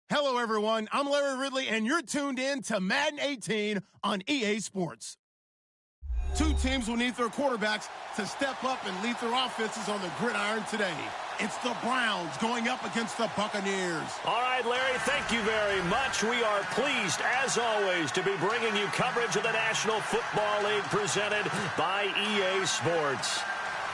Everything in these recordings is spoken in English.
Hello, everyone. I'm Larry Ridley, and you're tuned in to Madden 18 on EA Sports. Two teams will need their quarterbacks to step up and lead their offenses on the gridiron today. It's the Browns going up against the Buccaneers. All right, Larry, thank you very much. We are pleased, as always, to be bringing you coverage of the National Football League presented by EA Sports.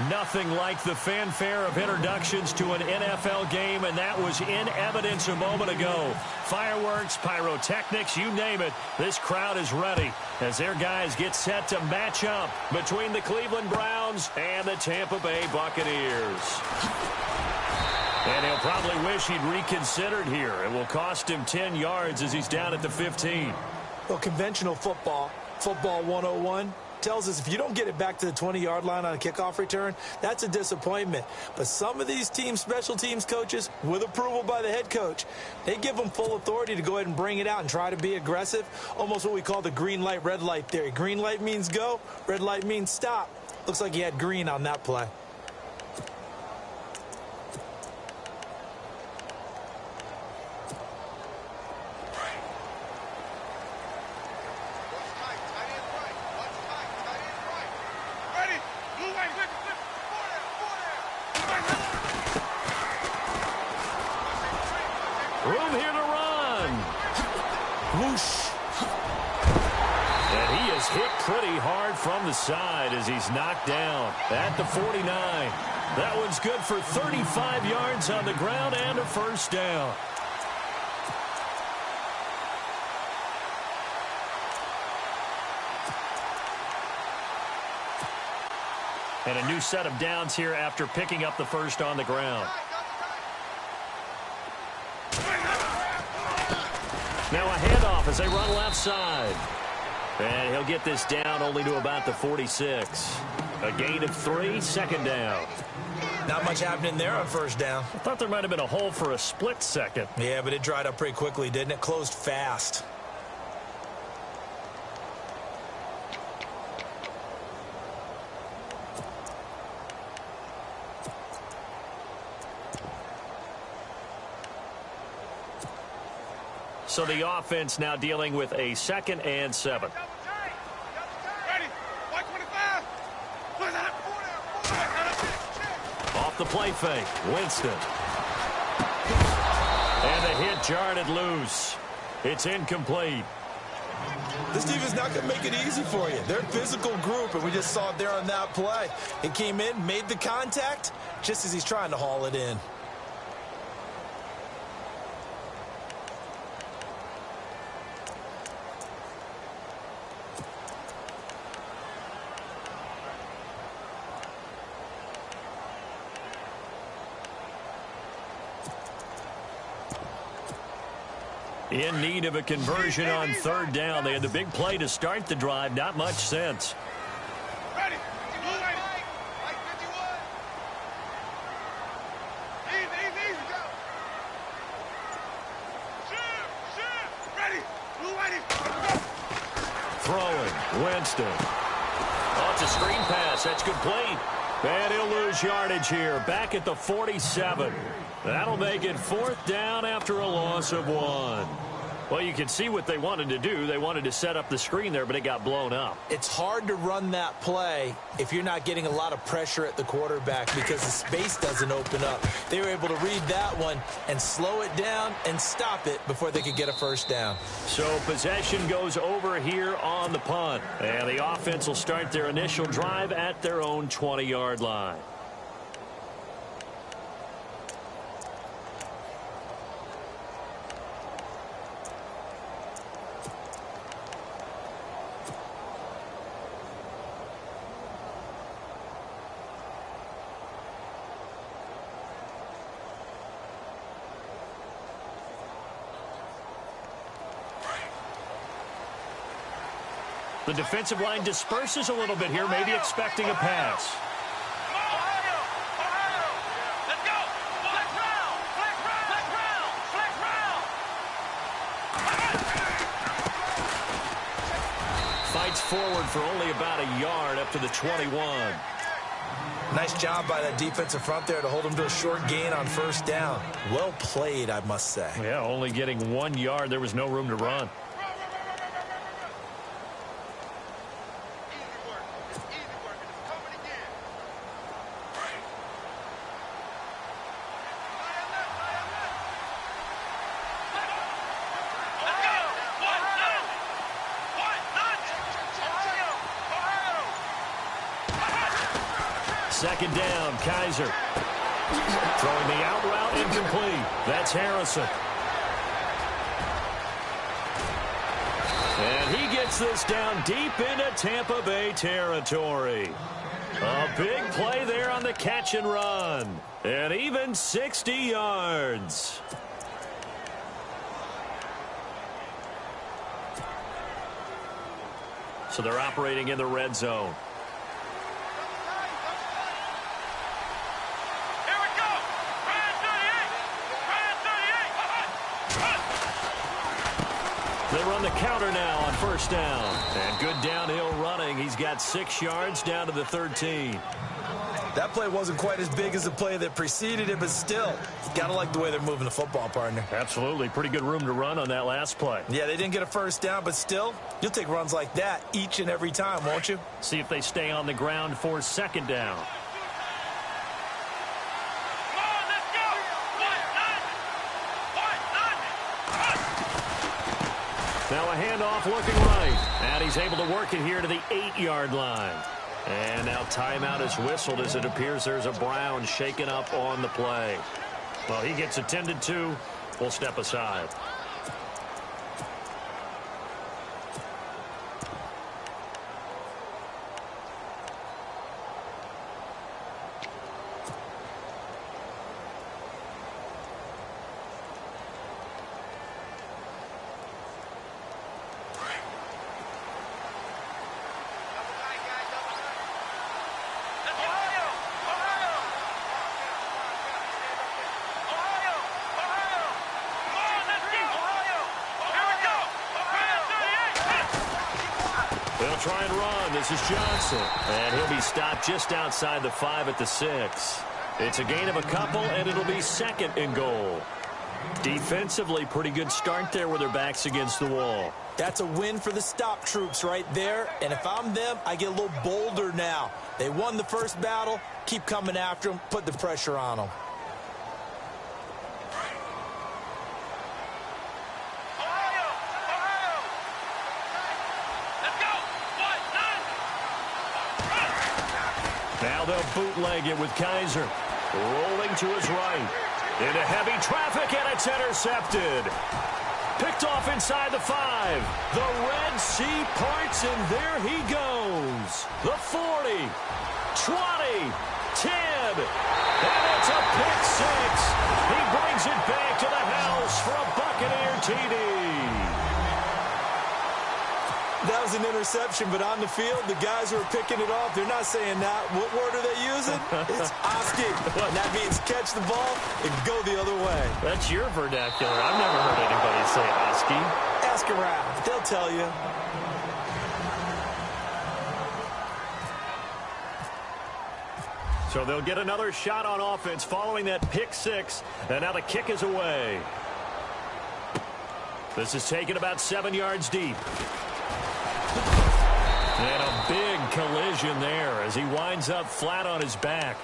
Nothing like the fanfare of introductions to an NFL game, and that was in evidence a moment ago. Fireworks, pyrotechnics, you name it, this crowd is ready as their guys get set to match up between the Cleveland Browns and the Tampa Bay Buccaneers. And he'll probably wish he'd reconsidered here. It will cost him 10 yards as he's down at the 15. Well, conventional football 101, tells us if you don't get it back to the 20-yard line on a kickoff return, that's a disappointment. But some of these teams, special teams coaches, with approval by the head coach, they give them full authority to go ahead and bring it out and try to be aggressive, almost what we call the green light, red light theory. Green light means go, red light means stop. Looks like he had green on that play. Room here to run. Whoosh. And he is hit pretty hard from the side as he's knocked down at the 49. That one's good for 35 yards on the ground and a first down. And a new set of downs here after picking up the first on the ground. Now a handoff as they run left side. And he'll get this down only to about the 46. A gain of 3, second down. Not much happening there on first down. I thought there might have been a hole for a split second. Yeah, but it dried up pretty quickly, didn't it? Closed fast. So the offense now dealing with a 2nd and 7. Off the play fake, Winston. And the hit jarred it loose. It's incomplete. This defense not going to make it easy for you. They're a physical group, and we just saw it there on that play. It came in, made the contact, just as he's trying to haul it in. In need of a conversion on third down. They had the big play to start the drive. Not much sense. Ready. Throwing. Winston. Oh, it's a screen pass. That's complete. And he'll lose yardage here. Back at the 47. That'll make it 4th down after a loss of 1. Well, you can see what they wanted to do. They wanted to set up the screen there, but it got blown up. It's hard to run that play if you're not getting a lot of pressure at the quarterback because the space doesn't open up. They were able to read that one and slow it down and stop it before they could get a first down. So possession goes over here on the punt. And the offense will start their initial drive at their own 20-yard line. The defensive line disperses a little bit here, maybe expecting a pass. Fights forward for only about a yard up to the 21. Nice job by that defensive front there to hold him to a short gain on first down. Well played, I must say. Yeah, only getting 1 yard. There was no room to run. Second down, Kaiser. Throwing the out route incomplete. That's Harrison. And he gets this down deep into Tampa Bay territory. A big play there on the catch and run. And even 60 yards. So they're operating in the red zone. They run the counter now on first down. And good downhill running. He's got 6 yards down to the 13. That play wasn't quite as big as the play that preceded it, but still, got to like the way they're moving the football, partner. Absolutely. Pretty good room to run on that last play. Yeah, they didn't get a first down, but still, you'll take runs like that each and every time, won't you? See if they stay on the ground for second down. Now a handoff looking right. And he's able to work it here to the 8-yard line. And now timeout is whistled as it appears there's a Brown shaken up on the play. Well, he gets attended to. We'll step aside. They'll try and run. This is Johnson. And he'll be stopped just outside the 5 at the 6. It's a gain of a couple, and it'll be second and goal. Defensively, pretty good start there with their backs against the wall. That's a win for the stop troops right there. And if I'm them, I get a little bolder now. They won the first battle. Keep coming after them. Put the pressure on them. Now they'll bootleg it with Kaiser. Rolling to his right. Into heavy traffic, and it's intercepted. Picked off inside the 5. The Red Sea parts, and there he goes. The 40, 20, 10. And it's a pick 6. He brings it back to the house for a Buccaneer TD. That was an interception, but on the field, the guys who are picking it off, they're not saying that. What word are they using? It's Oski. And that means catch the ball and go the other way. That's your vernacular. I've never heard anybody say Oski. Ask around. They'll tell you. So they'll get another shot on offense following that pick 6. And now the kick is away. This is taken about 7 yards deep. And a big collision there as he winds up flat on his back.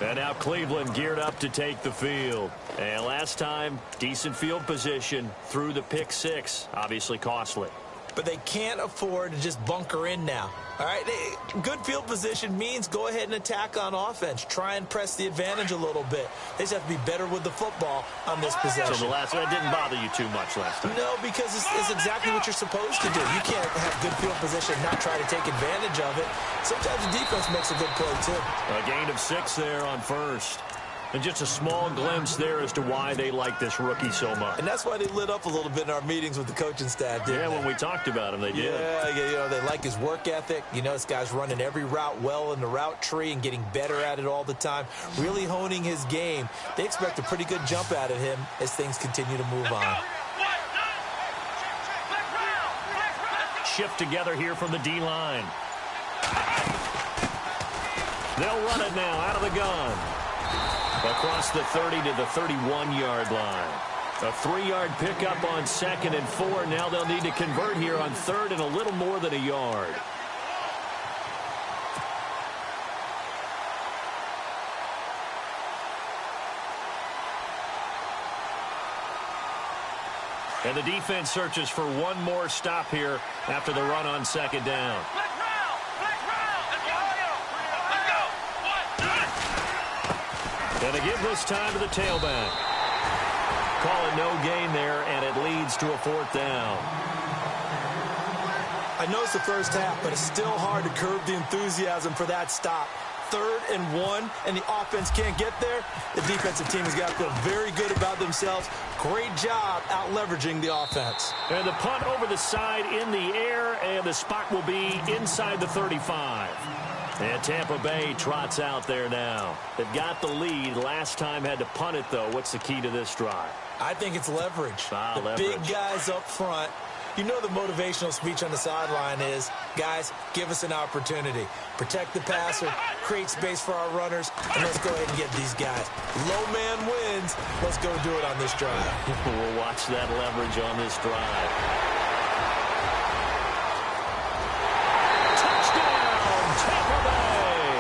And now Cleveland geared up to take the field. And last time, decent field position through the pick 6. Obviously costly. But they can't afford to just bunker in now. All right, good field position means go ahead and attack on offense. Try and press the advantage a little bit. They just have to be better with the football on this possession. So that didn't bother you too much last time? No, because it's exactly what you're supposed to do. You can't have good field position and not try to take advantage of it. Sometimes the defense makes a good play, too. A gain of 6 there on first. And just a small glimpse there as to why they like this rookie so much. And that's why they lit up a little bit in our meetings with the coaching staff, didn't they? When we talked about him, they did. Yeah, they like his work ethic. You know, this guy's running every route well in the route tree and getting better at it all the time, really honing his game. They expect a pretty good jump out of him as things continue to move on. Shift together here from the D-line. They'll run it now out of the gun. Across the 30 to the 31-yard line. A 3-yard pickup on 2nd and 4. Now they'll need to convert here on 3rd and a little more than a yard. And the defense searches for one more stop here after the run on 2nd down. And they give this time to the tailback. Call it no gain there, and it leads to a 4th down. I know it's the first half, but it's still hard to curb the enthusiasm for that stop. 3rd and 1, and the offense can't get there. The defensive team has got to feel very good about themselves. Great job out leveraging the offense. And the punt over the side in the air, and the spot will be inside the 35. And Tampa Bay trots out there now. They've got the lead. Last time had to punt it, though. What's the key to this drive? I think it's leverage. Big guys up front. You know the motivational speech on the sideline is, guys, give us an opportunity. Protect the passer, create space for our runners, and let's go ahead and get these guys. Low man wins. Let's go do it on this drive. We'll watch that leverage on this drive. Touchdown, Tampa Bay.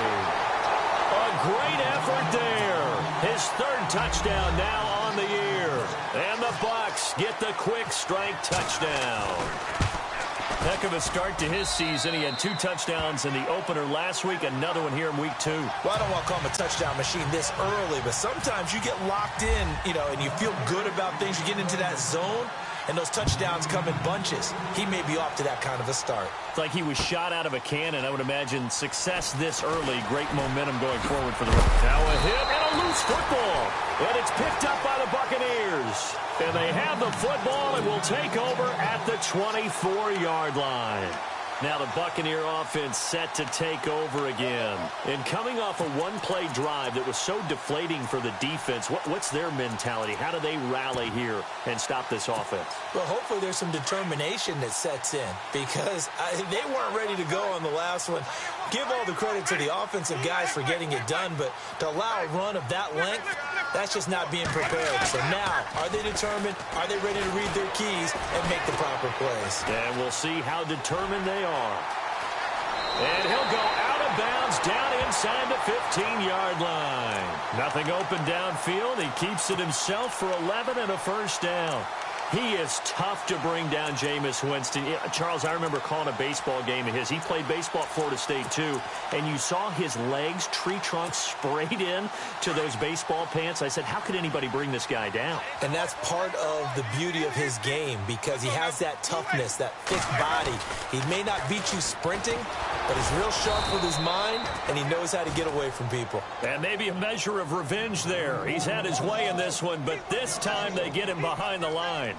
A great effort there. His 3rd touchdown now on the year. And the Bucs get the quick strike touchdown. Heck of a start to his season. He had 2 touchdowns in the opener last week, another one here in week 2. Well, I don't want to call him a touchdown machine this early, but sometimes you get locked in, and you feel good about things. You get into that zone, and those touchdowns come in bunches. He may be off to that kind of a start. It's like he was shot out of a cannon. I would imagine success this early. Great momentum going forward for the Bucs. Now a hit and a loose football. And it's picked up by the Buccaneers. And they have the football and will take over at the 24-yard line. Now the Buccaneer offense set to take over again. And coming off a one-play drive that was so deflating for the defense, what's their mentality? How do they rally here and stop this offense? Well, hopefully there's some determination that sets in because they weren't ready to go on the last one. Give all the credit to the offensive guys for getting it done, but to allow a run of that length, that's just not being prepared. So now, are they determined? Are they ready to read their keys and make the proper plays? And we'll see how determined they are. And he'll go out of bounds down inside the 15-yard line. Nothing open downfield. He keeps it himself for 11 and a 1st down. He is tough to bring down, Jameis Winston. Charles, I remember calling a baseball game of his. He played baseball at Florida State, too, and you saw his legs, tree trunks sprayed in to those baseball pants. I said, how could anybody bring this guy down? And that's part of the beauty of his game because he has that toughness, that thick body. He may not beat you sprinting, but he's real sharp with his mind, and he knows how to get away from people. And maybe a measure of revenge there. He's had his way in this one, but this time they get him behind the line.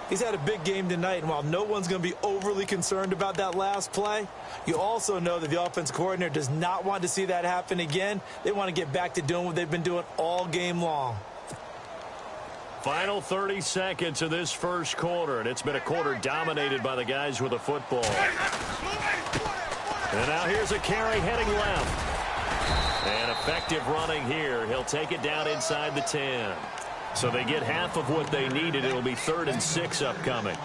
He's had a big game tonight, and while no one's going to be overly concerned about that last play, you also know that the offense coordinator does not want to see that happen again. They want to get back to doing what they've been doing all game long. Final 30 seconds of this first quarter, and it's been a quarter dominated by the guys with the football. And now here's a carry heading left. And effective running here. He'll take it down inside the 10. So they get half of what they needed. It'll be 3rd and 6 upcoming.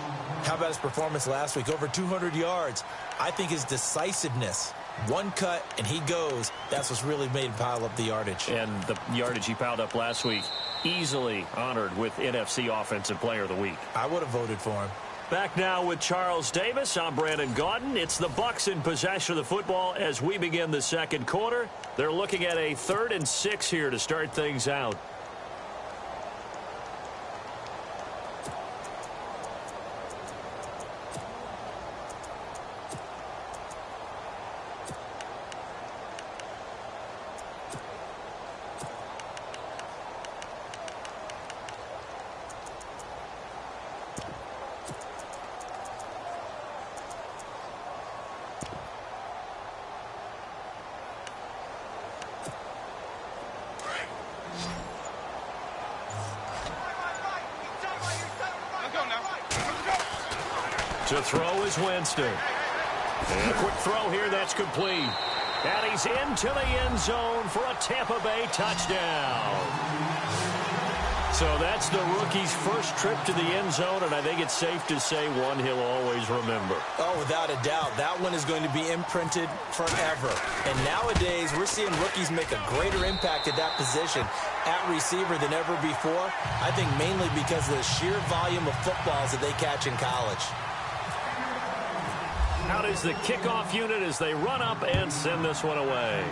How about his performance last week? Over 200 yards. I think his decisiveness, one cut and he goes, that's what's really made him pile up the yardage. And the yardage he piled up last week, easily honored with NFC Offensive Player of the Week. I would have voted for him. Back now with Charles Davis. I'm Brandon Gaudin. It's the Bucs in possession of the football as we begin the second quarter. They're looking at a 3rd and 6 here to start things out. To throw is Winston. And a quick throw here, that's complete. And he's into the end zone for a Tampa Bay touchdown. So that's the rookie's first trip to the end zone, and I think it's safe to say one he'll always remember. Oh, without a doubt. That one is going to be imprinted forever. And nowadays, we're seeing rookies make a greater impact at that position at receiver than ever before. I think mainly because of the sheer volume of footballs that they catch in college. Out is the kickoff unit as they run up and send this one away.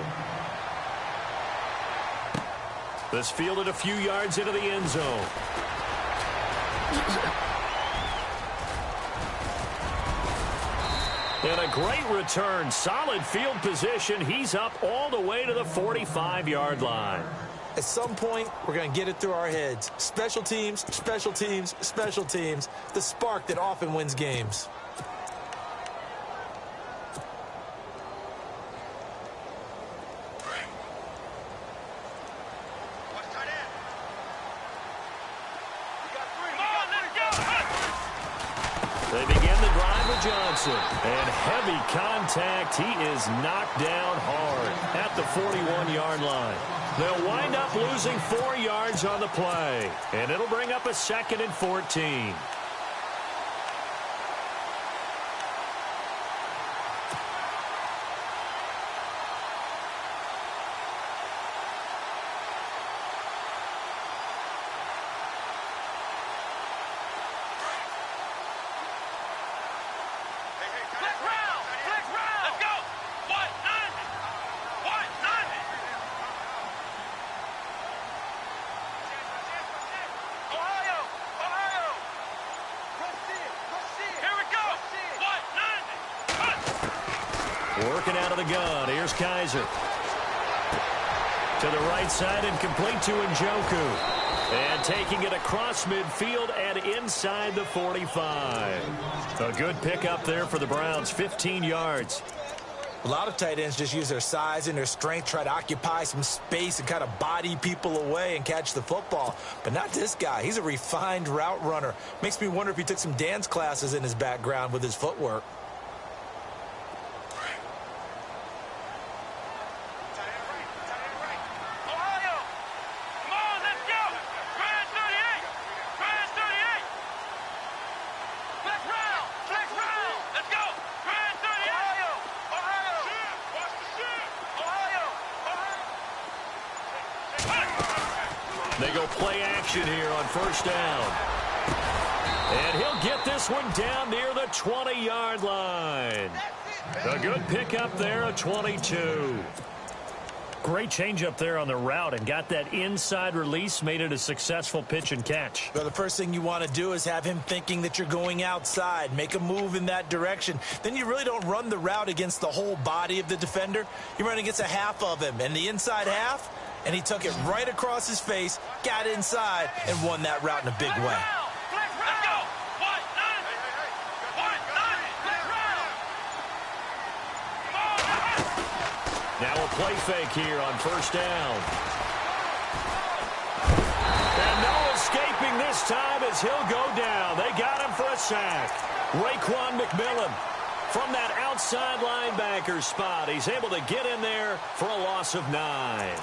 This fielded a few yards into the end zone. And a great return. Solid field position. He's up all the way to the 45-yard line. At some point, we're going to get it through our heads. Special teams, special teams, special teams. The spark that often wins games. They begin the drive with Johnson. And heavy contact. He is knocked down hard at the 41-yard line. They'll wind up losing 4 yards on the play. And it'll bring up a 2nd and 14. Working out of the gun. Here's Kaiser. To the right side and complete to Njoku. And taking it across midfield and inside the 45. A good pickup there for the Browns. 15 yards. A lot of tight ends just use their size and their strength, try to occupy some space and kind of body people away and catch the football. But not this guy. He's a refined route runner. Makes me wonder if he took some dance classes in his background with his footwork. They go play action here on first down. And he'll get this one down near the 20-yard line. A good pickup there, a 22. Great change up there on the route and got that inside release, made it a successful pitch and catch. Well, the first thing you want to do is have him thinking that you're going outside, make a move in that direction. Then you really don't run the route against the whole body of the defender. You run against a half of him, and the inside half, and he took it right across his face, got inside, and won that route in a big way. Now a play fake here on first down. And no escaping this time as he'll go down. They got him for a sack. Raekwon McMillan from that outside linebacker spot. He's able to get in there for a loss of 9.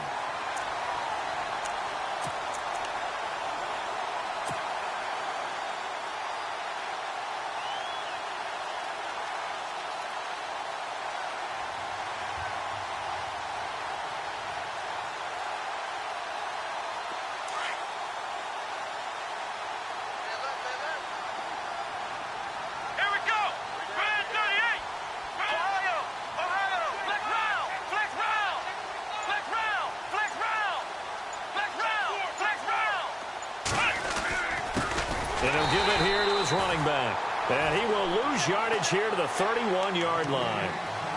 And he'll give it here to his running back. And he will lose yardage here to the 31-yard line.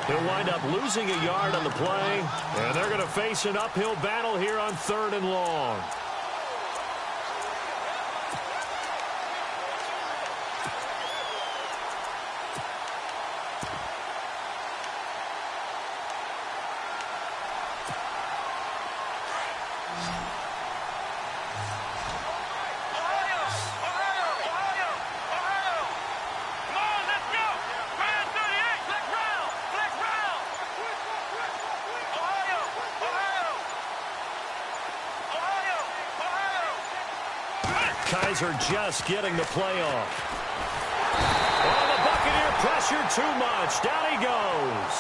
He'll wind up losing a yard on the play. And they're going to face an uphill battle here on 3rd and long. Kaiser just getting the play off. Oh, the Buccaneer pressure too much. Down he goes.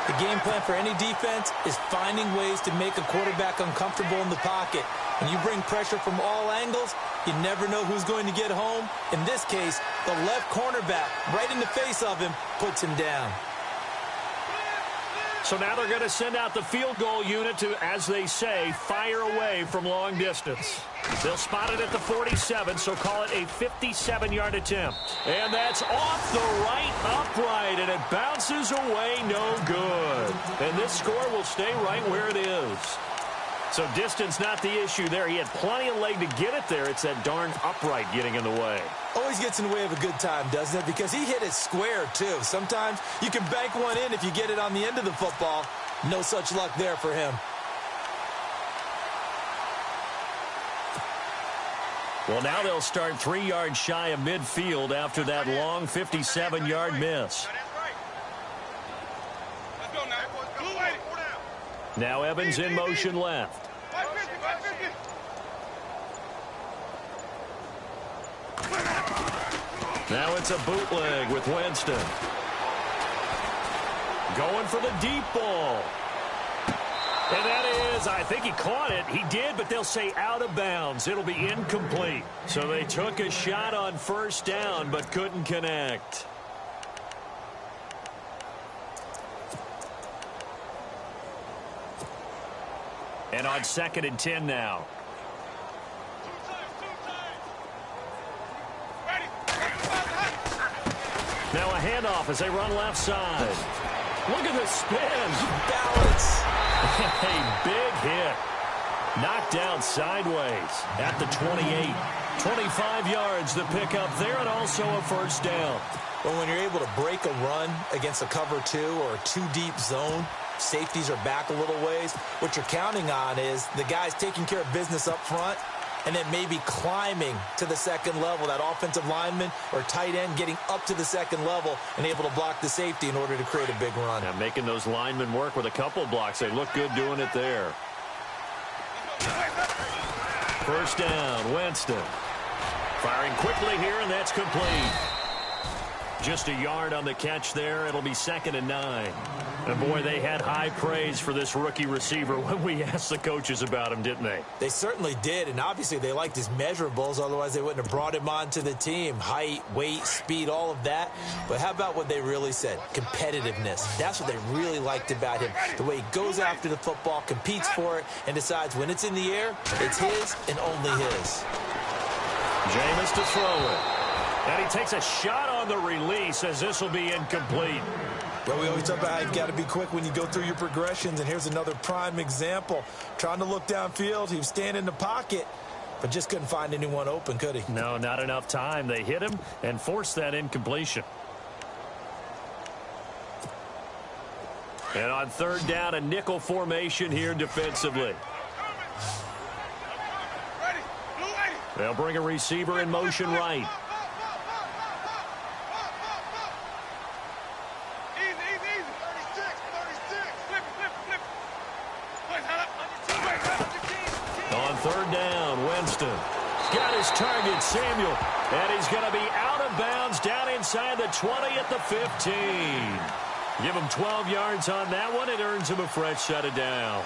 The game plan for any defense is finding ways to make a quarterback uncomfortable in the pocket. When you bring pressure from all angles, you never know who's going to get home. In this case, the left cornerback, right in the face of him, puts him down. So now they're going to send out the field goal unit to, as they say, fire away from long distance. They'll spot it at the 47, so call it a 57-yard attempt. And that's off the right upright, and it bounces away no good. And this score will stay right where it is. So distance not the issue there. He had plenty of leg to get it there. It's that darn upright getting in the way. Always gets in the way of a good time, doesn't it? Because he hit it square, too. Sometimes you can bank one in if you get it on the end of the football. No such luck there for him. Well, now they'll start 3 yards shy of midfield after that long 57-yard miss. Now Evans in motion left. Now it's a bootleg with Winston. Going for the deep ball. And that is, I think he caught it. He did, but they'll say out of bounds. It'll be incomplete. So they took a shot on first down, but couldn't connect. And on 2nd and 10 now. Now a handoff as they run left side. Look at the spin. Balance. A big hit. Knocked down sideways at the 28. 25 yards the pickup there, and also a first down. But when you're able to break a run against a cover 2 or a 2-deep zone, safeties are back a little ways. What you're counting on is the guys taking care of business up front and then maybe climbing to the second level, that offensive lineman or tight end getting up to the second level and able to block the safety in order to create a big run. Yeah, making those linemen work with a couple blocks. They look good doing it there. First down, Winston. Firing quickly here, and that's complete. Just a yard on the catch there. It'll be 2nd and 9. And, boy, they had high praise for this rookie receiver when we asked the coaches about him, didn't they? They certainly did, and obviously they liked his measurables. Otherwise, they wouldn't have brought him onto the team. Height, weight, speed, all of that. But how about what they really said? Competitiveness. That's what they really liked about him. The way he goes after the football, competes for it, and decides when it's in the air, it's his and only his. Jameis to throw it. And he takes a shot on the release as this will be incomplete. Well, we always talk about how you've got to be quick when you go through your progressions, and here's another prime example. Trying to look downfield, he was standing in the pocket, but just couldn't find anyone open, could he? No, not enough time. They hit him and forced that incompletion. And on 3rd down, a nickel formation here defensively. They'll bring a receiver in motion right. On 3rd down, Winston. Got his target, Samuel. And he's going to be out of bounds down inside the 20 at the 15. Give him 12 yards on that one. It earns him a fresh set of downs.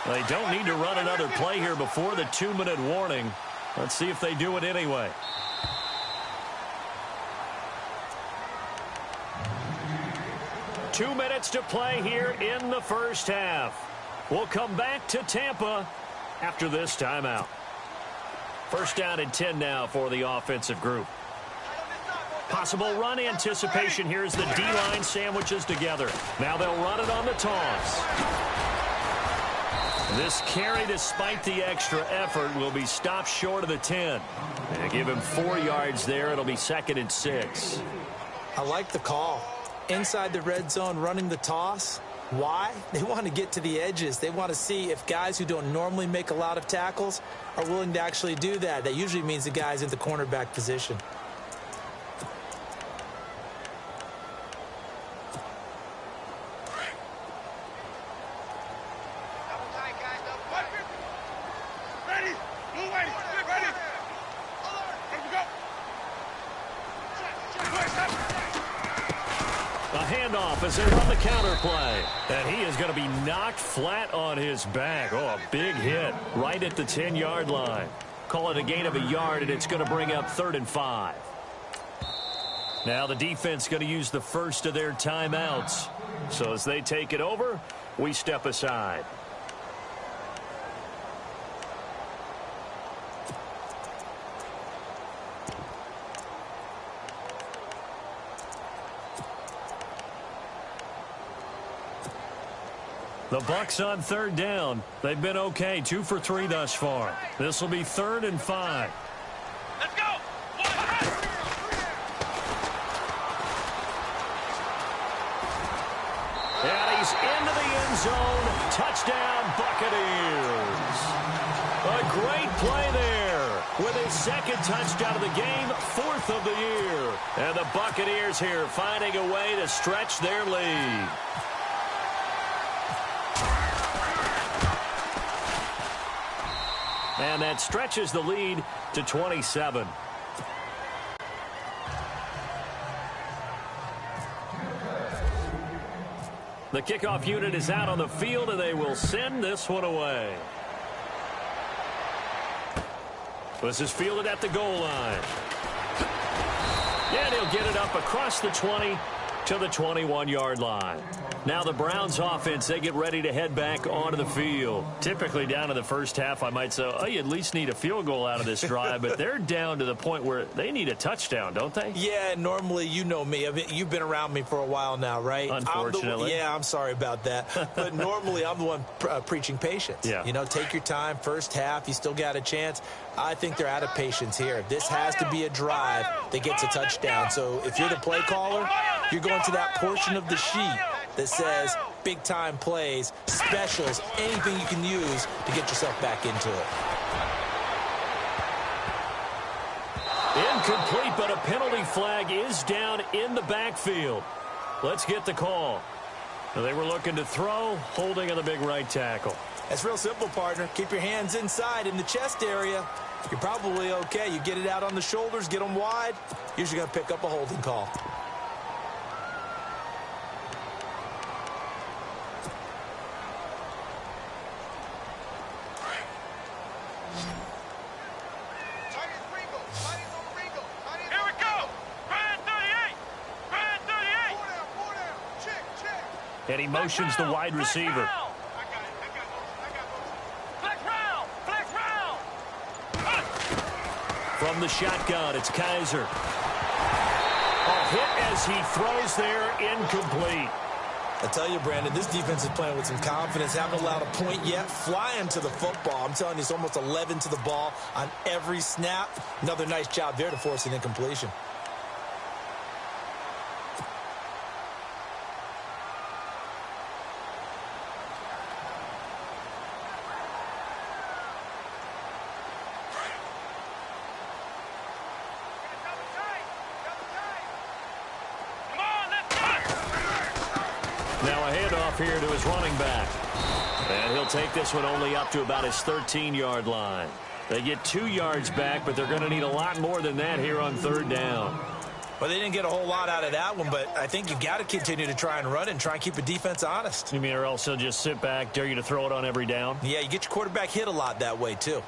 They don't need to run another play here before the 2-minute warning. Let's see if they do it anyway. Two minutes to play here in the first half. We'll come back to Tampa after this timeout. First down and 10 now for the offensive group. Possible run anticipation. Here's the D-line sandwiches together. Now they'll run it on the toss. This carry, despite the extra effort, will be stopped short of the 10. They give him 4 yards there. It'll be 2nd and 6. I like the call. Inside the red zone, running the toss. Why? They want to get to the edges. They want to see if guys who don't normally make a lot of tackles are willing to actually do that. That usually means the guy's in the cornerback position. A handoff as they run the counter play. And he is going to be knocked flat on his back. Oh, a big hit right at the 10-yard line. Call it a gain of a yard, and it's going to bring up 3rd and 5. Now the defense going to use the first of their timeouts. So as they take it over, we step aside. The Bucs on 3rd down. They've been okay, 2 for 3 thus far. This will be 3rd and 5. Let's go! And he's into the end zone. Touchdown, Buccaneers. A great play there with his 2nd touchdown of the game, 4th of the year. And the Buccaneers here finding a way to stretch their lead. And that stretches the lead to 27. The kickoff unit is out on the field, and they will send this one away. This is fielded at the goal line. And he'll get it up across the 20 to the 21-yard line. Now the Browns offense, they get ready to head back onto the field. Typically down to the first half, I might say, oh, you at least need a field goal out of this drive, but they're down to the point where they need a touchdown, don't they? Yeah, normally, you know me. You've been around me for a while now, right? Unfortunately. I'm sorry about that. But normally, I'm the one preaching patience. Yeah. You know, take your time. First half, you still got a chance. I think they're out of patience here. This has to be a drive that gets a touchdown. So if you're the play caller, you're going to that portion of the sheet that says big-time plays, specials, anything you can use to get yourself back into it. Incomplete, but a penalty flag is down in the backfield. Let's get the call. They were looking to throw, holding on the big right tackle. That's real simple, partner. Keep your hands inside in the chest area. You're probably okay. You get it out on the shoulders, get them wide. Usually going to pick up a holding call. And he motions the wide receiver. From the shotgun, it's Kaiser. A hit as he throws there, incomplete. I tell you, Brandon, this defense is playing with some confidence. Haven't allowed a point yet. Flying to the football. I'm telling you, it's almost 11 to the ball on every snap. Another nice job there to force an incompletion. Now a handoff here to his running back. And he'll take this one only up to about his 13-yard line. They get 2 yards back, but they're going to need a lot more than that here on 3rd down. Well, they didn't get a whole lot out of that one, but I think you've got to continue to try and run and try and keep the defense honest. You mean or else he'll just sit back, dare you to throw it on every down? Yeah, you get your quarterback hit a lot that way, too.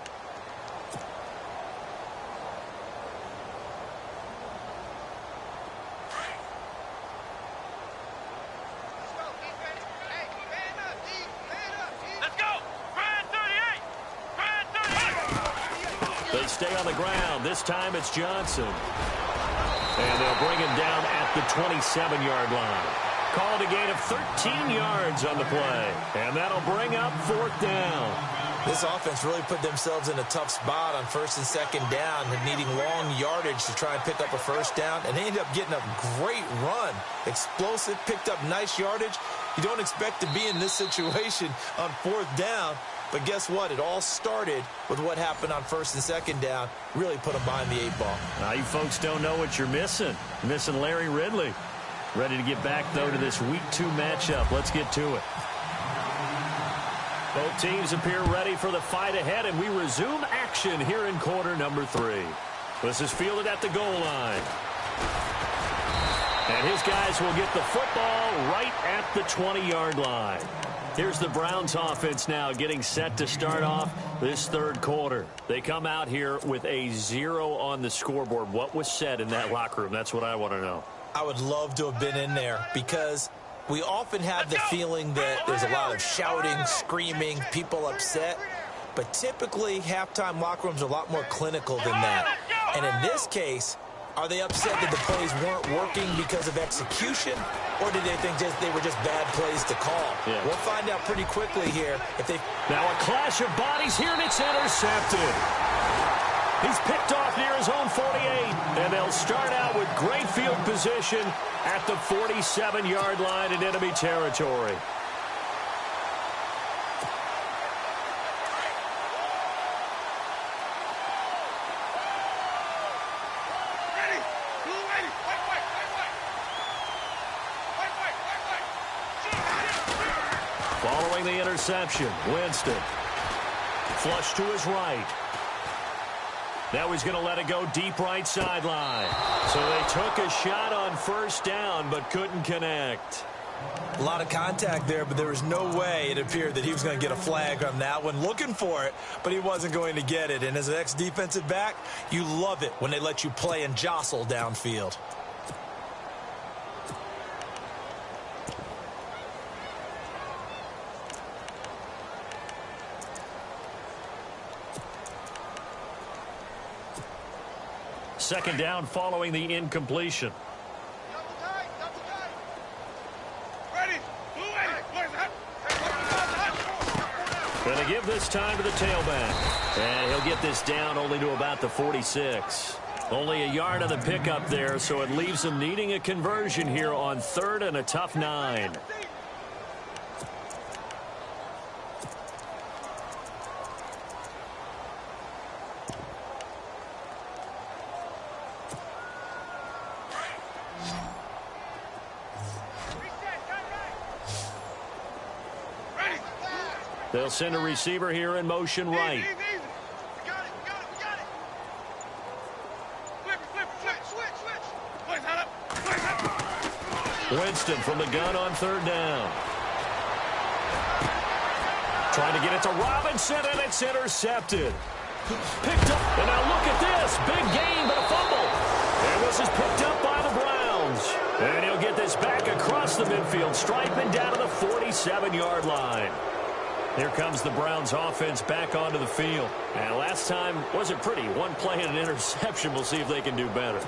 They stay on the ground. This time it's Johnson. And they'll bring him down at the 27-yard line. Called a gain of 13 yards on the play. And that'll bring up 4th down. This offense really put themselves in a tough spot on 1st and 2nd down, needing long yardage to try and pick up a 1st down. And they ended up getting a great run. Explosive, picked up nice yardage. You don't expect to be in this situation on 4th down. But guess what? It all started with what happened on 1st and 2nd down. Really put them behind the 8 ball. Now you folks don't know what you're missing. You're missing Larry Ridley. Ready to get back, though, to this Week 2 matchup. Let's get to it. Both teams appear ready for the fight ahead, and we resume action here in quarter number 3. This is fielded at the goal line. And his guys will get the football right at the 20-yard line. Here's the Browns offense now getting set to start off this third quarter. They come out here with a 0 on the scoreboard. What was said in that locker room? That's what I want to know. I would love to have been in there because we often have the feeling that there's a lot of shouting, screaming, people upset. But typically, halftime locker rooms are a lot more clinical than that. And in this case, are they upset that the plays weren't working because of execution? Or did they think they were just bad plays to call? Yeah. We'll find out pretty quickly here. Now a clash of bodies here, and it's intercepted. He's picked off near his own 48, and they'll start out with great field position at the 47-yard line in enemy territory. Following the interception, Winston. Flush to his right. Now he's going to let it go deep right sideline. So they took a shot on first down but couldn't connect. A lot of contact there, but there was no way it appeared that he was going to get a flag on that one. Looking for it, but he wasn't going to get it. And as an ex-defensive back, you love it when they let you play and jostle downfield. Second down following the incompletion. Going to give this time to the tailback. And he'll get this down only to about the 46. Only a yard on the pickup there, so it leaves him needing a conversion here on third and a tough 9. They'll send a receiver here in motion right. Winston from the gun on third down. Trying to get it to Robinson, and it's intercepted. Picked up, and now look at this. Big gain, but a fumble. And this is picked up by the Browns. And he'll get this back across the midfield, striping down to the 47-yard line. Here comes the Browns offense back onto the field. And last time wasn't pretty. One play and an interception. We'll see if they can do better.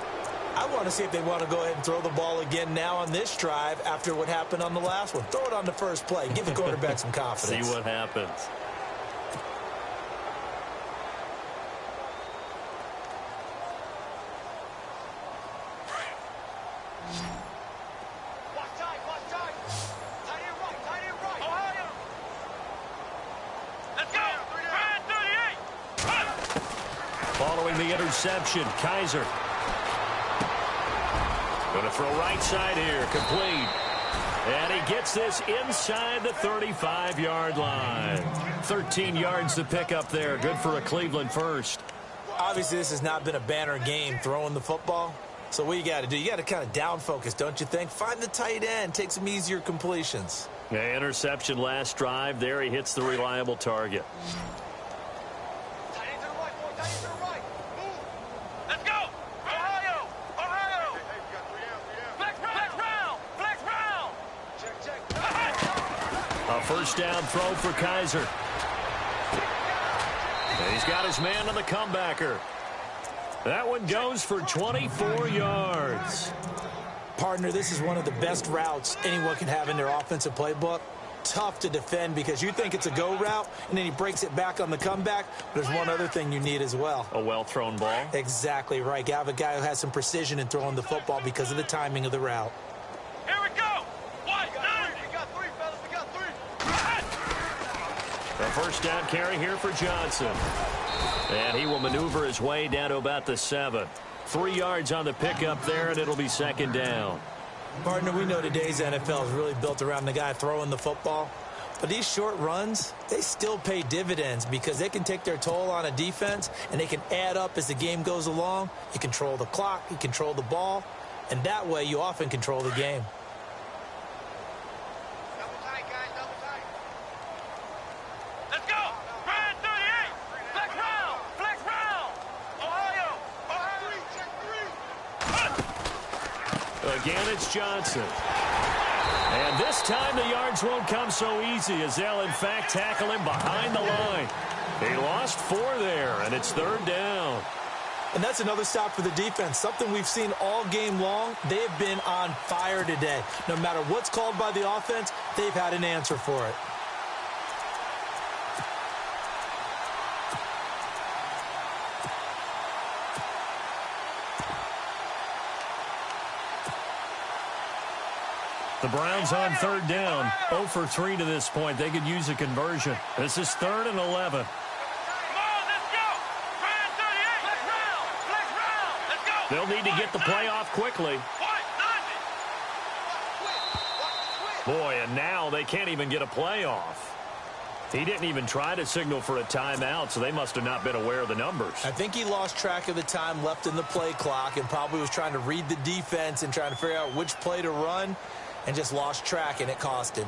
I want to see if they want to go ahead and throw the ball again now on this drive after what happened on the last one. Throw it on the first play. Give the quarterback some confidence. See what happens. Following the interception, Kaiser. Going to throw right side here, complete. And he gets this inside the 35-yard line. 13 yards to pick up there. Good for a Cleveland first. Obviously, this has not been a banner game throwing the football. So what you got to do, you got to kind of down focus, don't you think? Find the tight end, take some easier completions. Yeah, interception last drive. There he hits the reliable target. First down throw for Kaiser. And he's got his man on the comebacker. That one goes for 24 yards. Partner, this is one of the best routes anyone can have in their offensive playbook. Tough to defend because you think it's a go route, and then he breaks it back on the comeback. But there's one other thing you need as well. A well-thrown ball. Exactly right. You have a guy who has some precision in throwing the football because of the timing of the route. Here we go. We got three, fellas. We got three. A first down carry here for Johnson. And he will maneuver his way down to about the 7. 3 yards on the pickup there, and it'll be second down. Partner, we know today's NFL is really built around the guy throwing the football. But these short runs, they still pay dividends because they can take their toll on a defense, and they can add up as the game goes along. You control the clock, you control the ball, and that way you often control the game. Double tight, guys, double tight. Let's go! Brand 38! Flex round! Flex round! Ohio! Ohio! Check 3! Again, it's Johnson. And this time the yards won't come so easy as they'll, in fact, tackle him behind the line. He lost 4 there, and it's 3rd down. And that's another stop for the defense, something we've seen all game long. They have been on fire today. No matter what's called by the offense, they've had an answer for it. The Browns on 3rd down, 0 for 3 to this point. They could use a conversion. This is 3rd and 11. They'll need to get the play off quickly. Boy, and now they can't even get a play off. He didn't even try to signal for a timeout, so they must have not been aware of the numbers. I think he lost track of the time left in the play clock and probably was trying to read the defense and trying to figure out which play to run and just lost track, and it cost him.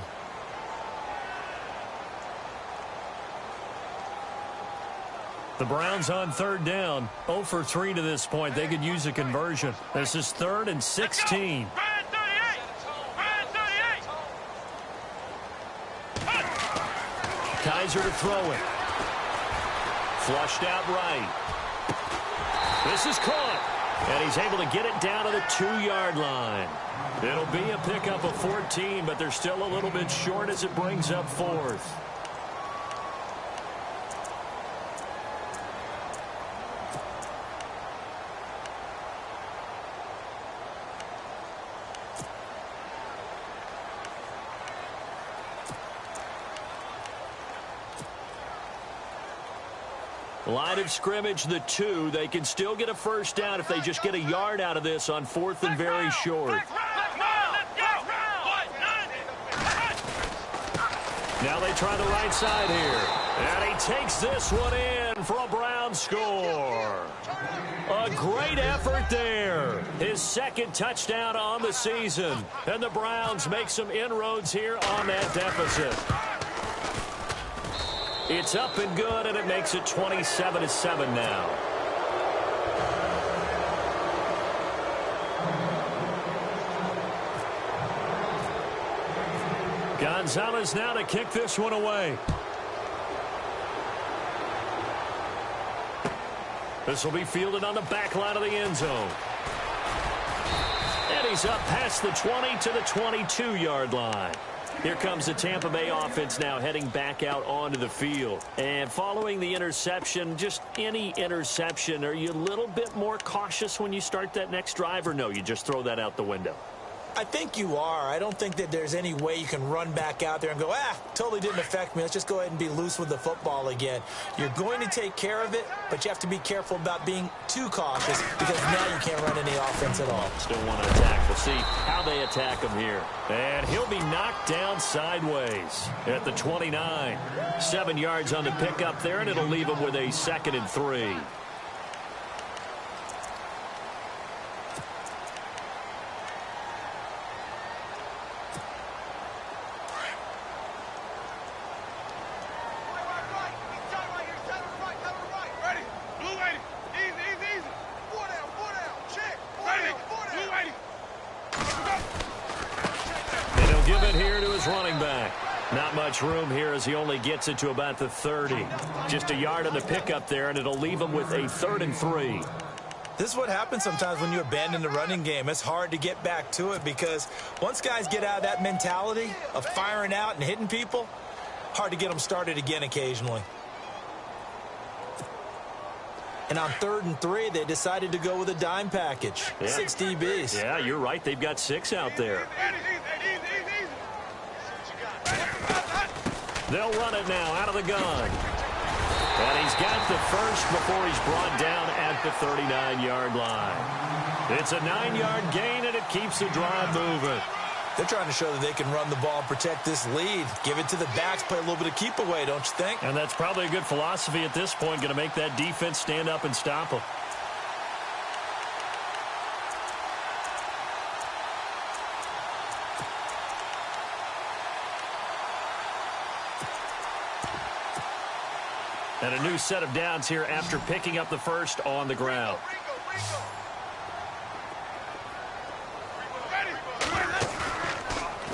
The Browns on 3rd down, 0 for 3 to this point. They could use a conversion. This is 3rd and 16. Kaiser to throw it. Flushed out right. This is caught. And he's able to get it down to the 2-yard line. It'll be a pickup of 14, but they're still a little bit short as it brings up 4th. Line of scrimmage, the 2. They can still get a first down if they just get a yard out of this on 4th and very short. Now they try the right side here. And he takes this one in for a Browns score. A great effort there. His 2nd touchdown on the season. And the Browns make some inroads here on that deficit. It's up and good, and it makes it 27-7 now. Gonzalez now to kick this one away. This will be fielded on the back line of the end zone. And he's up past the 20 to the 22-yard line. Here comes the Tampa Bay offense now heading back out onto the field. And following the interception, just any interception, are you a little bit more cautious when you start that next drive, or no, you just throw that out the window? I think you are. I don't think that there's any way you can run back out there and go, totally didn't affect me. Let's just go ahead and be loose with the football again. You're going to take care of it, but you have to be careful about being too cautious because now you can't run any offense at all. Still want to attack. We'll see how they attack him here. And he'll be knocked down sideways at the 29. 7 yards on the pickup there, and it'll leave him with a 2nd and 3. Room here as he only gets it to about the 30. Just a yard on the pickup there, and it'll leave him with a 3rd and 3. This is what happens sometimes when you abandon the running game. It's hard to get back to it because once guys get out of that mentality of firing out and hitting people, hard to get them started again occasionally. And on 3rd and 3, they decided to go with a dime package. Yeah. 6 DBs. Yeah, you're right. They've got 6 out there. They'll run it now out of the gun. And he's got the first before he's brought down at the 39-yard line. It's a 9-yard gain, and it keeps the drive moving. They're trying to show that they can run the ball and protect this lead. Give it to the backs, play a little bit of keep away, don't you think? And that's probably a good philosophy at this point, going to make that defense stand up and stop them. And a new set of downs here after picking up the first on the ground.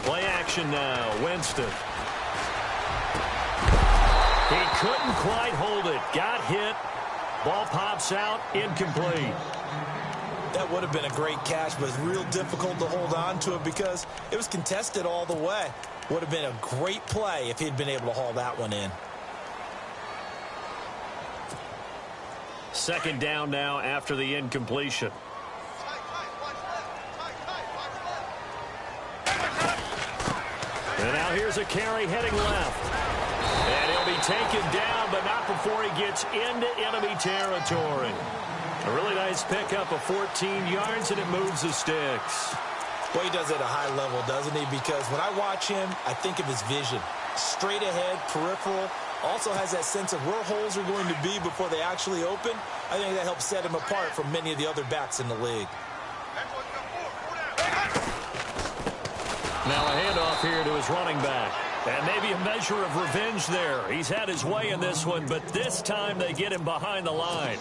Play action now. Winston. He couldn't quite hold it. Got hit. Ball pops out. Incomplete. That would have been a great catch, but it's real difficult to hold on to it because it was contested all the way. Would have been a great play if he'd been able to haul that one in. Second down now after the incompletion. And now here's a carry heading left. And he'll be taken down, but not before he gets into enemy territory. A really nice pickup of 14 yards, and it moves the sticks. Well, he does it at a high level, doesn't he? Because when I watch him, I think of his vision. Straight ahead, peripheral. Also has that sense of where holes are going to be before they actually open. I think that helps set him apart from many of the other backs in the league. Now a handoff here to his running back. And maybe a measure of revenge there. He's had his way in this one, but this time they get him behind the line.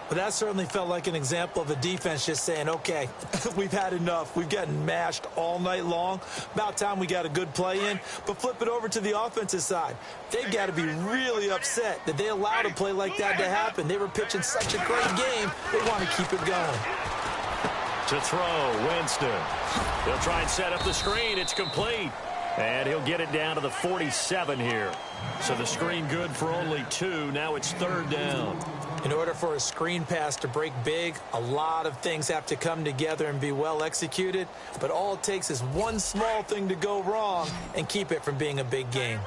But that certainly felt like an example of a defense just saying, okay, we've had enough. We've gotten mashed all night long. About time we got a good play in. But flip it over to the offensive side. They've got to be really upset that they allowed a play like that to happen. They were pitching such a great game. They want to keep it going. To throw, Winston. He'll try and set up the screen. It's complete. And he'll get it down to the 47 here. So the screen good for only 2. Now it's third down. In order for a screen pass to break big, a lot of things have to come together and be well executed. But all it takes is one small thing to go wrong and keep it from being a big game.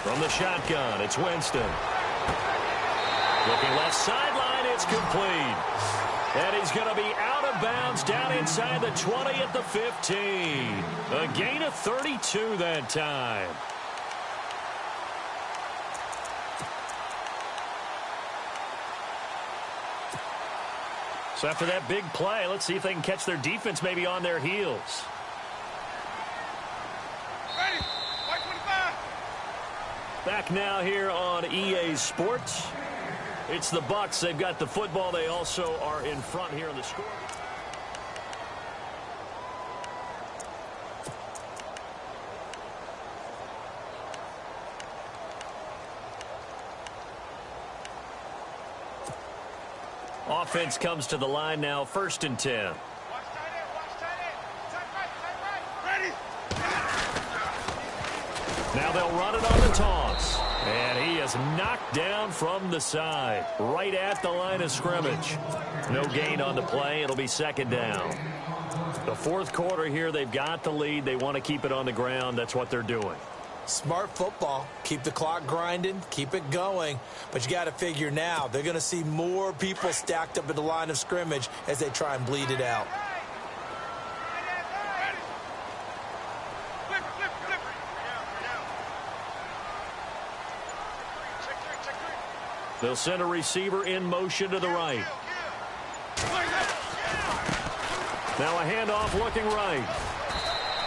From the shotgun, it's Winston. Looking left sideline, it's complete. And he's going to be out of bounds down inside the 20 at the 15. A gain of 32 that time. So after that big play, let's see if they can catch their defense maybe on their heels. Back now here on EA Sports. It's the Bucs. They've got the football. They also are in front here in the score. Offense comes to the line now, 1st and 10. Now they'll run it on the toss. And he is knocked down from the side, right at the line of scrimmage. No gain on the play. It'll be 2nd down. The 4th quarter here, they've got the lead. They want to keep it on the ground. That's what they're doing. Smart football. Keep the clock grinding. Keep it going. But you got to figure now, they're going to see more people stacked up at the line of scrimmage as they try and bleed it out. They'll send a receiver in motion to the right. Now a handoff looking right.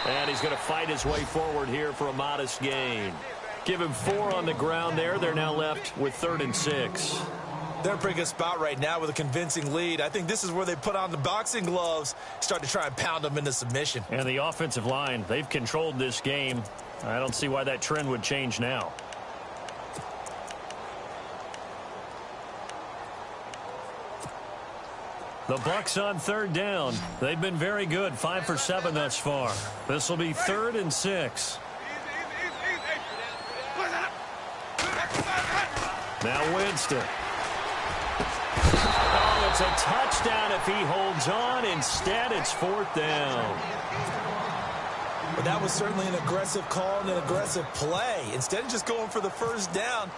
And he's going to fight his way forward here for a modest gain. Give him 4 on the ground there. They're now left with 3rd and 6. They're in a pretty good spot right now with a convincing lead. I think this is where they put on the boxing gloves, start to try and pound them into submission. And the offensive line, they've controlled this game. I don't see why that trend would change now. The Bucs on 3rd down. They've been very good, 5 for 7 thus far. This will be 3rd and 6. Now Winston. Oh, it's a touchdown if he holds on. Instead, it's 4th down. But that was certainly an aggressive call and an aggressive play. Instead of just going for the 1st down,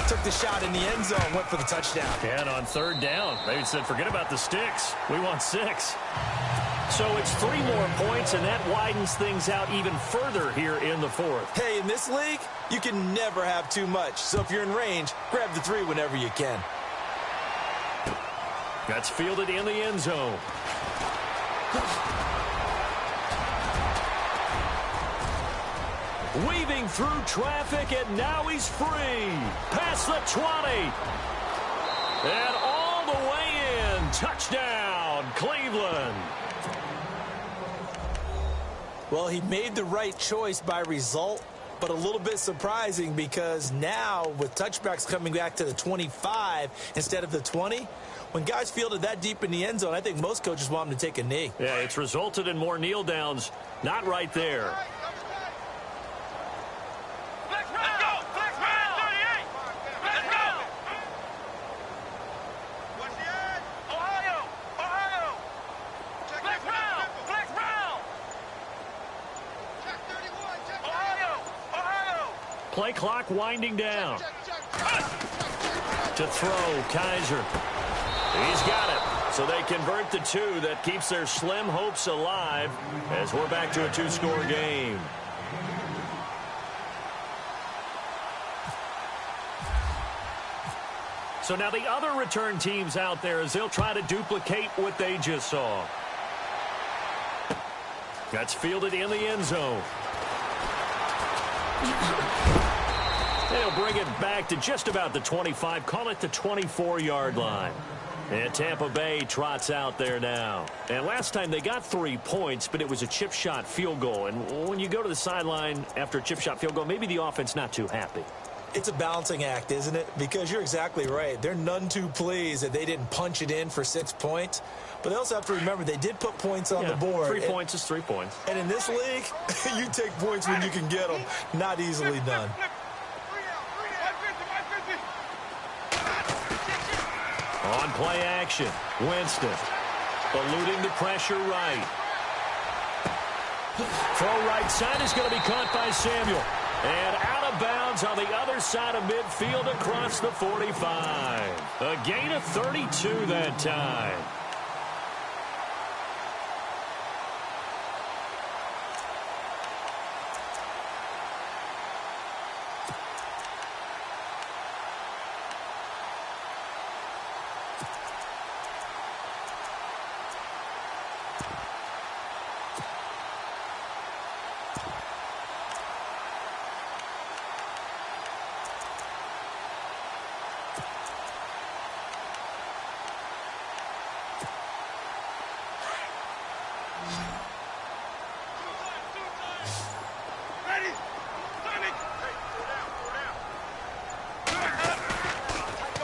took the shot in the end zone, went for the touchdown. And on 3rd down, they said, forget about the sticks. We want 6. So it's 3 more points, and that widens things out even further here in the 4th. Hey, in this league, you can never have too much. So if you're in range, grab the 3 whenever you can. That's fielded in the end zone. Weaving through traffic, and now he's free. Past the 20. And all the way in. Touchdown, Cleveland. Well, he made the right choice by result, but a little bit surprising because now with touchbacks coming back to the 25 instead of the 20, when guys fielded that deep in the end zone, I think most coaches want him to take a knee. Yeah, it's resulted in more kneel downs. Not right there. Play clock winding down. To throw, Kaiser. He's got it. So they convert the 2. That keeps their slim hopes alive as we're back to a 2-score game. So now the other return teams out there as they'll try to duplicate what they just saw. That's fielded in the end zone. They'll bring it back to just about the 25. Call it the 24-yard line. And Tampa Bay trots out there now. And last time they got 3 points, but it was a chip shot field goal. And when you go to the sideline after a chip shot field goal, maybe the offense not too happy. It's a balancing act, isn't it? Because you're exactly right. They're none too pleased that they didn't punch it in for 6 points. But they also have to remember they did put points on the board. 3 points is 3 points. And in this league, you take points when you can get them. Not easily done. On play action, Winston eluding the pressure right. Throw right side is going to be caught by Samuel. And out of bounds on the other side of midfield across the 45. A gain of 32 that time.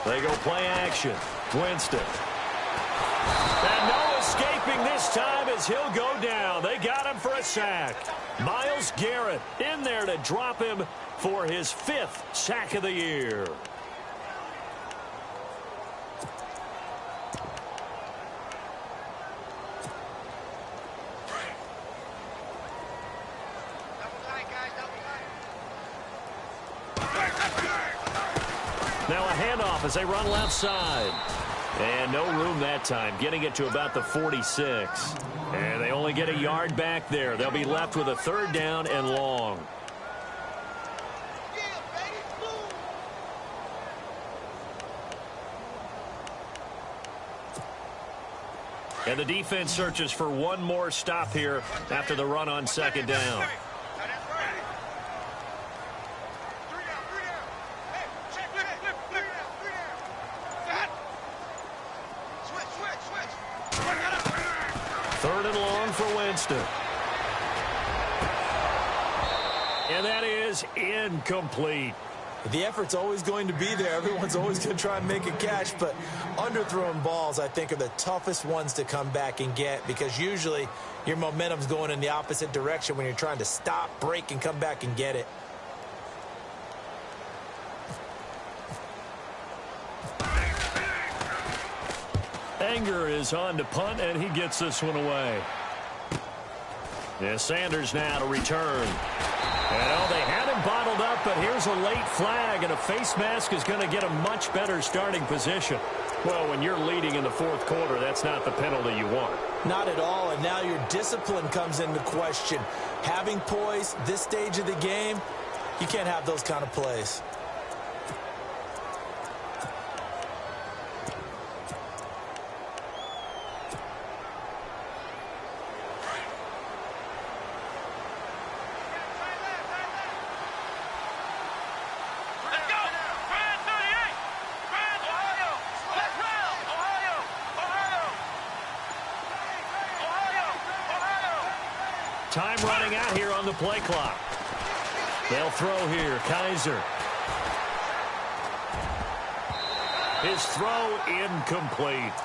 They go play action. Winston. And no escaping this time as he'll go down. They got him for a sack. Myles Garrett in there to drop him for his 5th sack of the year. Now a handoff as they run left side. And no room that time, getting it to about the 46. And they only get a yard back there. They'll be left with a 3rd down and long. And the defense searches for one more stop here after the run on 2nd down. And that is incomplete. The effort's always going to be there. Everyone's always going to try and make a catch, but underthrown balls, I think, are the toughest ones to come back and get because usually your momentum's going in the opposite direction when you're trying to stop, break, and come back and get it. Anger is on to punt, and he gets this one away. Yeah, Sanders now to return. And they had him bottled up, but here's a late flag, and a face mask is going to get a much better starting position. Well, when you're leading in the 4th quarter, that's not the penalty you want. Not at all, and now your discipline comes into question. Having poise this stage of the game, you can't have those kind of plays. Time running out here on the play clock. They'll throw here. Kaiser. His throw incomplete.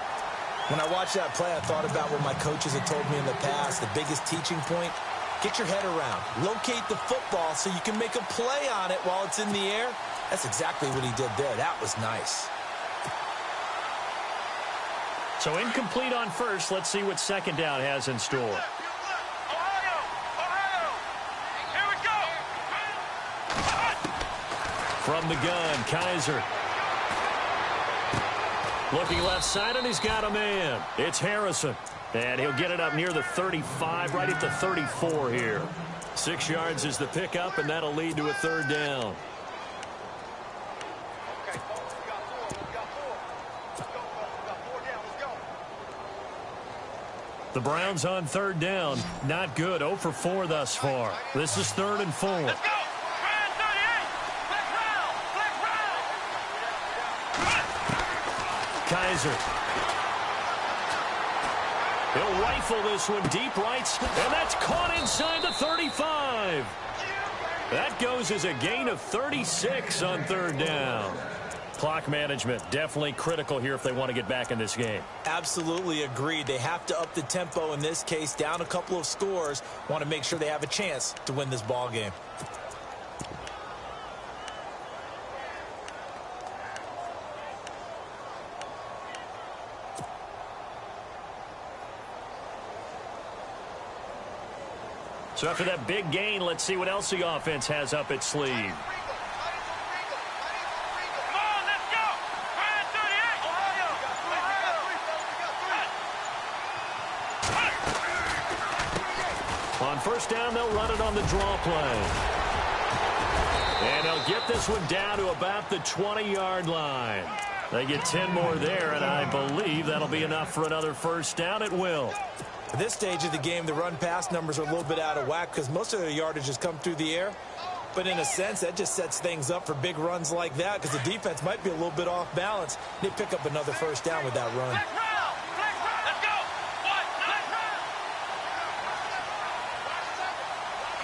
When I watched that play, I thought about what my coaches had told me in the past. The biggest teaching point, get your head around. Locate the football so you can make a play on it while it's in the air. That's exactly what he did there. That was nice. So incomplete on first. Let's see what second down has in store. Ohio! Ohio! Here we go! From the gun, Kaiser. Looking left side, and he's got a man. It's Harrison. And he'll get it up near the 35, right at the 34 here. 6 yards is the pickup, and that'll lead to a third down. Okay, folks, we got 4. We got 4. Let's go, folks. We got 4 down. Let's go. The Browns on third down. Not good. 0 for 4 thus far. This is 3rd and 4. Let's go! Brand 38! Flex round! Flex round! Kaiser. He'll rifle this one deep rights, and that's caught inside the 35. That goes as a gain of 36 on third down. Clock management definitely critical here if they want to get back in this game. Absolutely agreed. They have to up the tempo in this case, down a couple of scores. Want to make sure they have a chance to win this ball game. So after that big gain, let's see what else the offense has up its sleeve. Come on, let's go! Brand 38! Ohio! Ohio! On first down, they'll run it on the draw play. And they'll get this one down to about the 20-yard line. They get 10 more there, and I believe that'll be enough for another first down. It will. At this stage of the game, the run-pass numbers are a little bit out of whack because most of their yardage has come through the air. But in a sense, that just sets things up for big runs like that because the defense might be a little bit off balance. They pick up another first down with that run. Flex round! Flex round! Let's go! What? Flex round!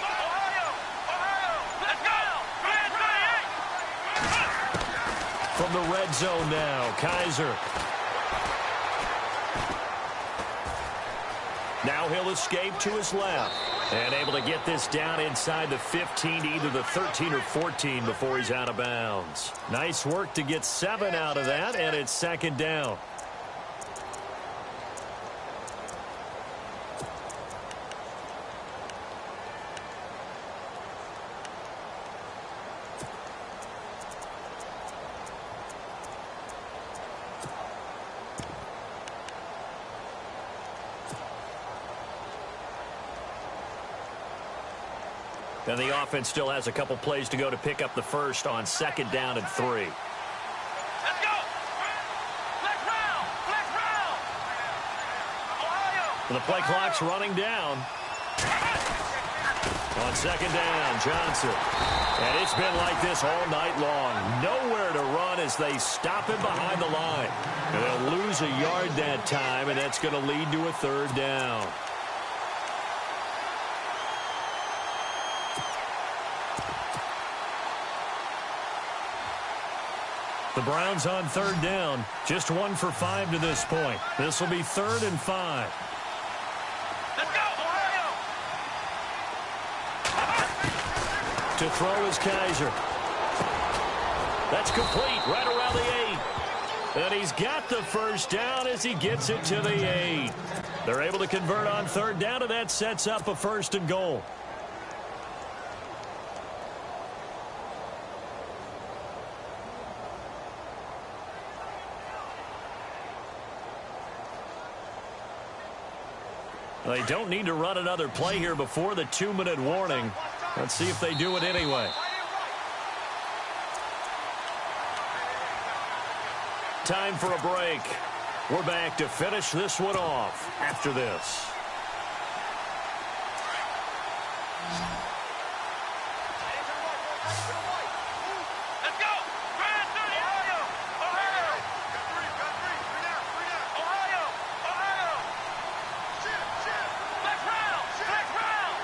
Ohio! Ohio! Let's go! Brand 38! From the red zone now, Kaiser. Now he'll escape to his left. And able to get this down inside the 15, either the 13 or 14 before he's out of bounds. Nice work to get 7 out of that, and it's second down. And the offense still has a couple plays to go to pick up the first on second down and 3. Let's go! Flex round! Flex round! Ohio! The play clock's running down. On second down, Johnson. And it's been like this all night long. Nowhere to run as they stop him behind the line. And they'll lose a yard that time, and that's going to lead to a third down. The Browns on third down, just 1 for 5 to this point. This will be 3rd and 5. Let's go, Ohio! To throw is Kaiser. That's complete right around the 8. And he's got the first down as he gets it to the 8. They're able to convert on third down, and that sets up a 1st and goal. They don't need to run another play here before the 2-minute warning. Let's see if they do it anyway. Time for a break. We're back to finish this one off after this. Let's go! Brand 30! Ohio! Ohio! Ohio! Ohio! Flex round! Flex round!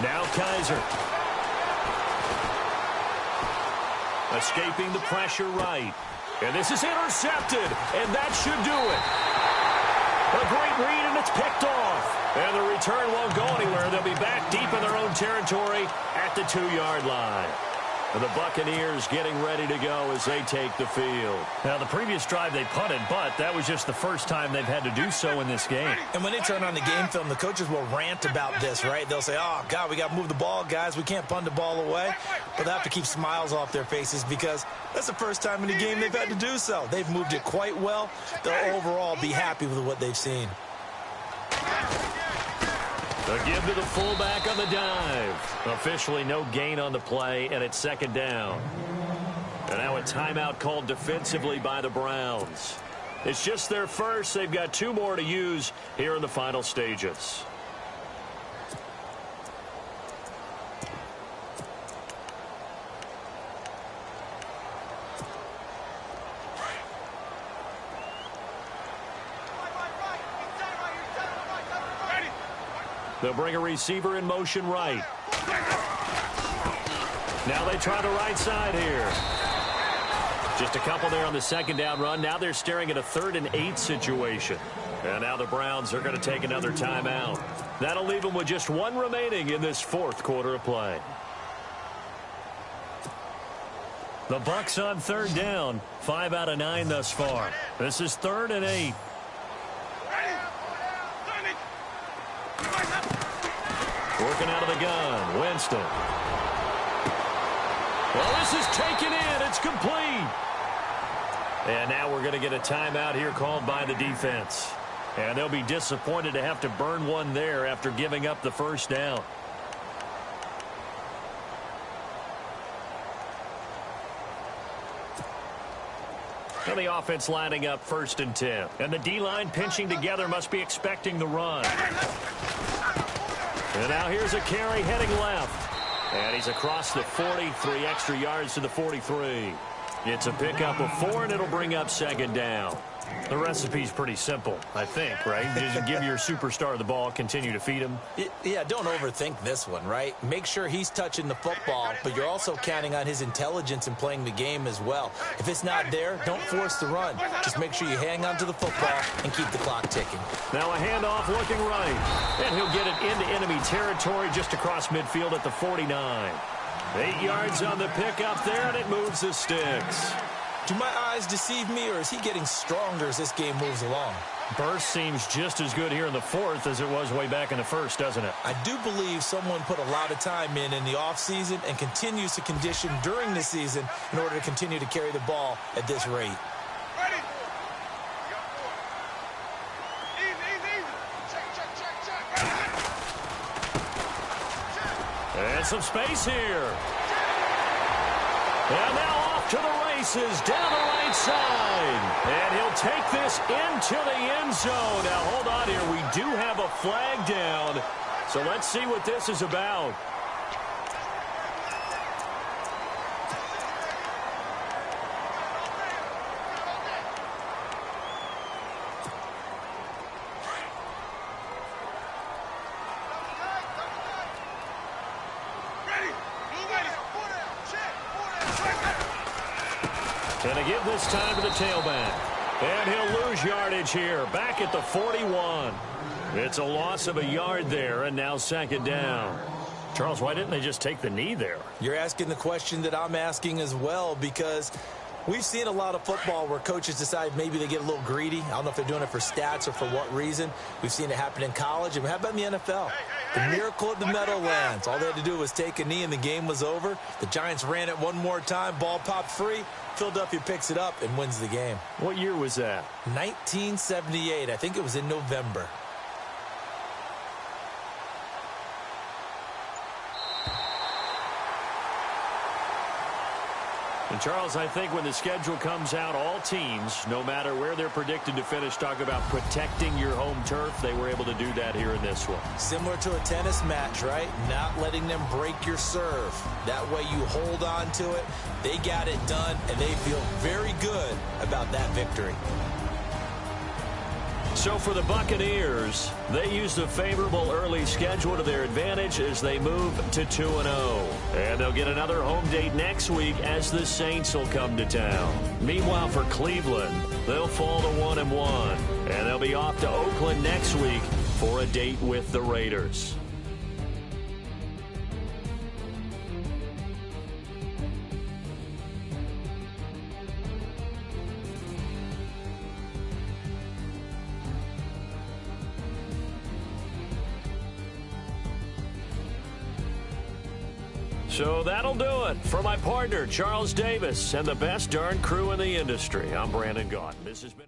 Now Kaiser. Escaping the pressure right. And this is intercepted, and that should do it. A great read, and it's picked off. And the return won't go anywhere. They'll be back deep in their own territory at the 2-yard line. And the Buccaneers getting ready to go as they take the field. Now, the previous drive they punted, but that was just the first time they've had to do so in this game. And when they turn on the game film, the coaches will rant about this, right? They'll say, oh, God, we got to move the ball, guys. We can't punt the ball away. But they have to keep smiles off their faces because that's the first time in the game they've had to do so. They've moved it quite well. They'll overall be happy with what they've seen. A give to the fullback on the dive. Officially no gain on the play, and it's 2nd down. And now a timeout called defensively by the Browns. It's just their first. They've got 2 more to use here in the final stages. They'll bring a receiver in motion right. Now they try the right side here. Just a couple there on the 2nd down run. Now they're staring at a 3rd and 8 situation. And now the Browns are going to take another timeout. That'll leave them with just 1 remaining in this 4th quarter of play. The Bucs on 3rd down. 5 out of 9 thus far. This is 3rd and 8. Working out of the gun, Winston. Well, this is taken in. It's complete. And now we're going to get a timeout here called by the defense. And they'll be disappointed to have to burn one there after giving up the 1st down. And the offense lining up 1st and 10. And the D-line pinching together must be expecting the run. And now here's a carry heading left. And he's across the 40, 3 extra yards to the 43. It's a pickup of 4, and it'll bring up 2nd down. The recipe's pretty simple, I think, right? Just give your superstar the ball, continue to feed him. Yeah, don't overthink this one, right? Make sure he's touching the football, but you're also counting on his intelligence in playing the game as well. If it's not there, don't force the run. Just make sure you hang on to the football and keep the clock ticking. Now a handoff looking right. And he'll get it into enemy territory just across midfield at the 49. 8 yards on the pickup there, and it moves the sticks. Do my eyes deceive me, or is he getting stronger as this game moves along? Burst seems just as good here in the 4th as it was way back in the 1st, doesn't it? I do believe someone put a lot of time in the offseason and continues to condition during the season in order to continue to carry the ball at this rate. Ready? Easy. Check. And some space here. And now off to the races down the right side. And he'll take this into the end zone. Now, hold on here. We do have a flag down. So let's see what this is about. And to give this time to the tailback. And he'll lose yardage here, back at the 41. It's a loss of a yard there, and now 2nd down. Charles, why didn't they just take the knee there? You're asking the question that I'm asking as well, because we've seen a lot of football where coaches decide maybe they get a little greedy. I don't know if they're doing it for stats or for what reason. We've seen it happen in college, and how about in the NFL? The miracle at the Meadowlands. All they had to do was take a knee, and the game was over. The Giants ran it one more time. Ball popped free. Philadelphia picks it up and wins the game. What year was that? 1978. I think it was in November. And, Charles, I think when the schedule comes out, all teams, no matter where they're predicted to finish, talk about protecting your home turf. They were able to do that here in this one. Similar to a tennis match, right? Not letting them break your serve. That way you hold on to it. They got it done, and they feel very good about that victory. So for the Buccaneers, they used a favorable early schedule to their advantage as they move to 2-0. And they'll get another home date next week as the Saints will come to town. Meanwhile, for Cleveland, they'll fall to 1-1. And they'll be off to Oakland next week for a date with the Raiders. So that'll do it. For my partner, Charles Davis, and the best darn crew in the industry, I'm Brandon Gaudin. This has been